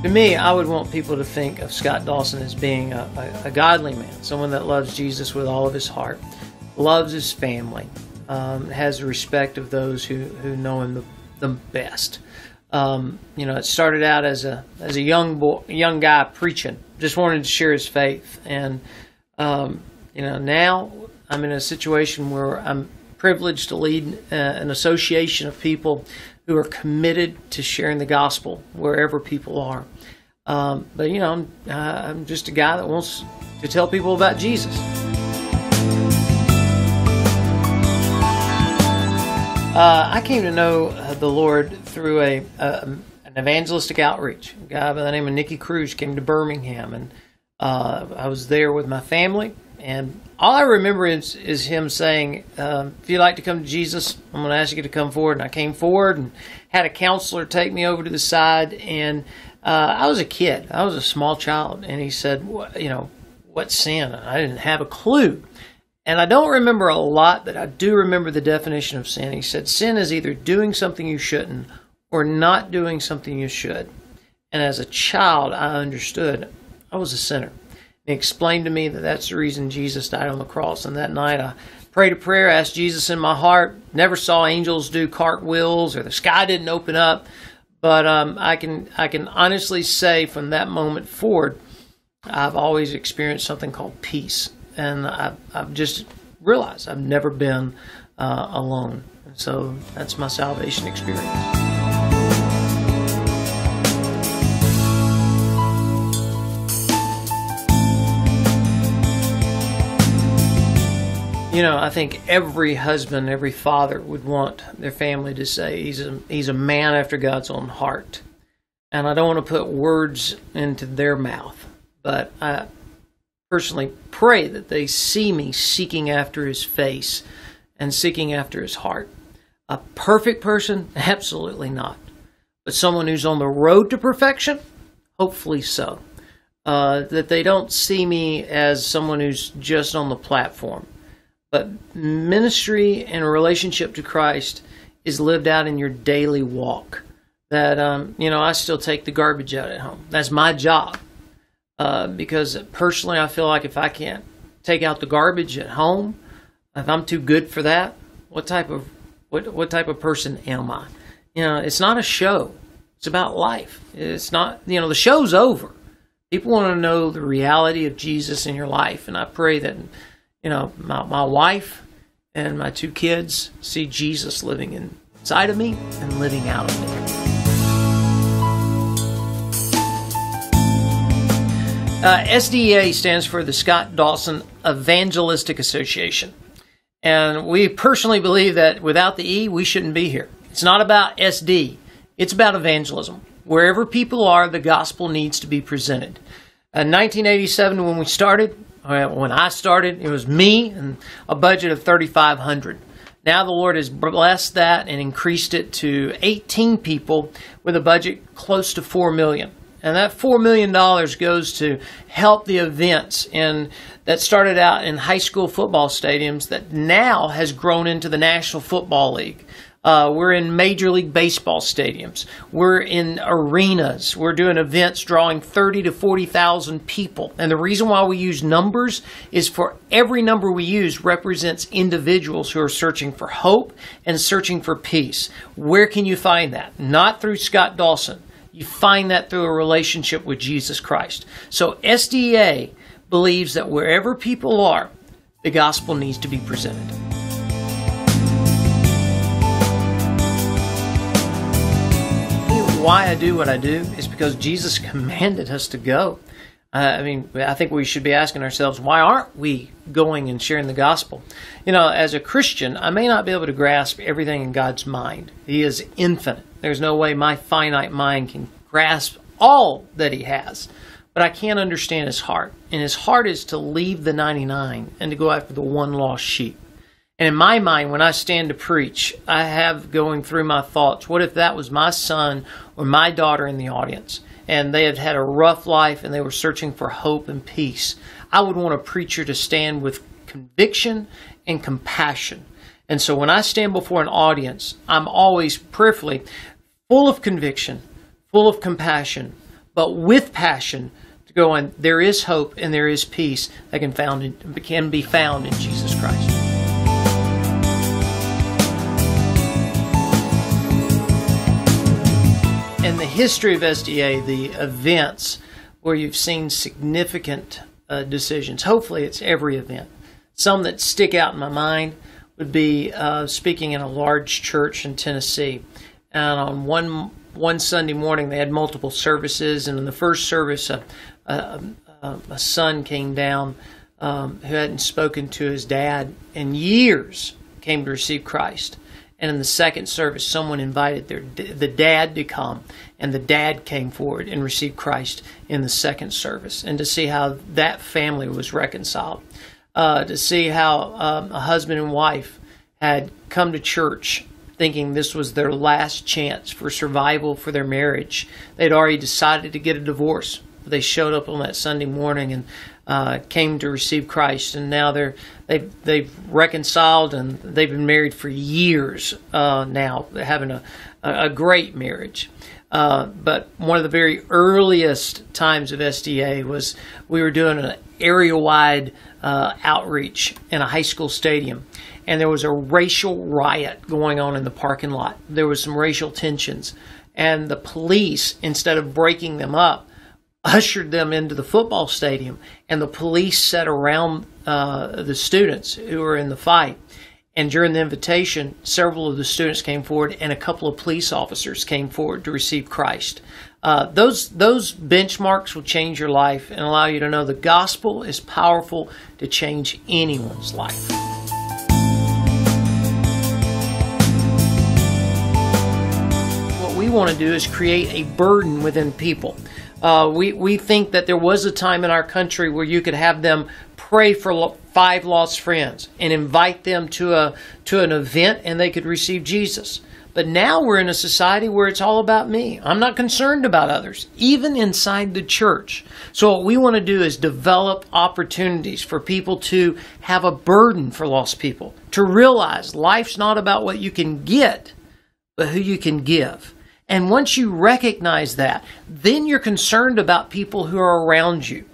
To me, I would want people to think of Scott Dawson as being a godly man, someone that loves Jesus with all of his heart, loves his family, has respect of those who know him the best. It started out as a young guy preaching, just wanted to share his faith, and now I'm in a situation where I'm privileged to lead an association of people who are committed to sharing the gospel wherever people are. I'm just a guy that wants to tell people about Jesus. I came to know the Lord through an evangelistic outreach. A guy by the name of Nicky Cruz came to Birmingham, and I was there with my family. And all I remember is him saying, if you'd like to come to Jesus, I'm going to ask you to come forward. And I came forward and had a counselor take me over to the side. And I was a kid. I was a small child. And he said, what sin? And I didn't have a clue. And I don't remember a lot, but I do remember the definition of sin. He said, sin is either doing something you shouldn't or not doing something you should. And as a child, I understood I was a sinner. He explained to me that that's the reason Jesus died on the cross. And that night I prayed a prayer, asked Jesus in my heart. Never saw angels do cartwheels or the sky didn't open up. But I can honestly say from that moment forward, I've always experienced something called peace. And I've just realized I've never been alone. And so that's my salvation experience. I think every husband, every father would want their family to say he's a man after God's own heart. And I don't want to put words into their mouth, but I personally pray that they see me seeking after his face and seeking after his heart. A perfect person? Absolutely not. But someone who's on the road to perfection? Hopefully so. That they don't see me as someone who's just on the platform. But ministry and relationship to Christ is lived out in your daily walk. That, I still take the garbage out at home. That's my job. Because personally, I feel like if I can't take out the garbage at home, if I'm too good for that, what type of person am I? It's not a show. It's about life. It's not, the show's over. People want to know the reality of Jesus in your life, and I pray that my wife and my two kids see Jesus living inside of me and living out of me. SDA stands for the Scott Dawson Evangelistic Association. And we personally believe that without the E, we shouldn't be here. It's not about SD. It's about evangelism. Wherever people are, the gospel needs to be presented. In 1987, when I started, it was me and a budget of $3,500. Now the Lord has blessed that and increased it to 18 people with a budget close to $4 million. And that $4 million goes to help the events that started out in high school football stadiums that now has grown into the National Football League. We're in Major League Baseball stadiums. We're in arenas. We're doing events drawing 30 to 40,000 people. And the reason why we use numbers is for every number we use represents individuals who are searching for hope and searching for peace. Where can you find that? Not through Scott Dawson. You find that through a relationship with Jesus Christ. So SDA believes that wherever people are, the gospel needs to be presented. Why I do what I do is because Jesus commanded us to go. I think we should be asking ourselves, why aren't we going and sharing the gospel? As a Christian, I may not be able to grasp everything in God's mind. He is infinite. There's no way my finite mind can grasp all that He has. But I can understand His heart. And His heart is to leave the 99 and to go after the one lost sheep. And in my mind, when I stand to preach, I have going through my thoughts, what if that was my son or my daughter in the audience, and they had had a rough life and they were searching for hope and peace? I would want a preacher to stand with conviction and compassion. And so when I stand before an audience, I'm always prayerfully full of conviction, full of compassion, but with passion to go on. There is hope and there is peace that can be found in Jesus Christ. In the history of SDA, the events where you've seen significant decisions, hopefully it's every event. Some that stick out in my mind would be speaking in a large church in Tennessee. And on one Sunday morning, they had multiple services. And in the first service, a son came down who hadn't spoken to his dad in years, came to receive Christ. And in the second service, someone invited the dad to come, and the dad came forward and received Christ in the second service. And to see how that family was reconciled, to see how a husband and wife had come to church thinking this was their last chance for survival for their marriage. They'd already decided to get a divorce. They showed up on that Sunday morning and came to receive Christ, and now they've reconciled, and they've been married for years now. They're having a great marriage. But one of the very earliest times of SDA was we were doing an area-wide outreach in a high school stadium, and there was a racial riot going on in the parking lot. There was some racial tensions, and the police, instead of breaking them up, ushered them into the football stadium, and the police sat around the students who were in the fight. And during the invitation, several of the students came forward, and a couple of police officers came forward to receive Christ. Those benchmarks will change your life and allow you to know the gospel is powerful to change anyone's life. What we want to do is create a burden within people. We think that there was a time in our country where you could have them pray for 5 lost friends and invite them to an event, and they could receive Jesus. But now we're in a society where it's all about me. I'm not concerned about others, even inside the church. So what we want to do is develop opportunities for people to have a burden for lost people, to realize life's not about what you can get, but who you can give. And once you recognize that, then you're concerned about people who are around you.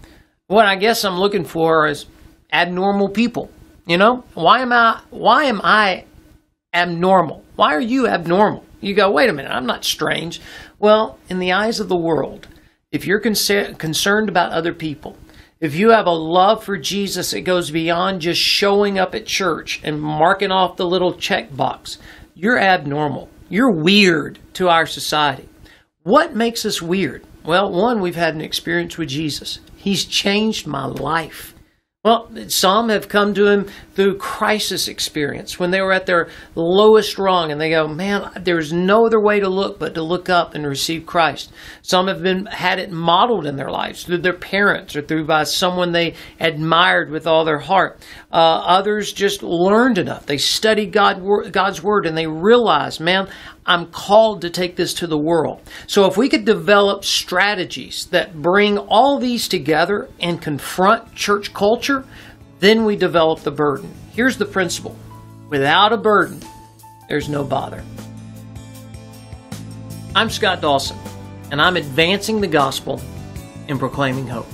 What I guess I'm looking for is abnormal people. You know, why am I abnormal? Why are you abnormal? You go, wait a minute, I'm not strange. Well, in the eyes of the world, if you're concerned about other people, if you have a love for Jesus that goes beyond just showing up at church and marking off the little checkbox, you're abnormal. You're weird to our society. What makes us weird? Well, one, we've had an experience with Jesus. He's changed my life. Well, some have come to him through crisis experience when they were at their lowest rung, and they go, man, there's no other way to look but to look up and receive Christ. Some have had it modeled in their lives through their parents or through by someone they admired with all their heart. Others just learned enough. They studied God's Word, and they realized, man, I'm called to take this to the world. So if we could develop strategies that bring all these together and confront church culture, then we develop the burden. Here's the principle. Without a burden, there's no bother. I'm Scott Dawson, and I'm advancing the gospel and proclaiming hope.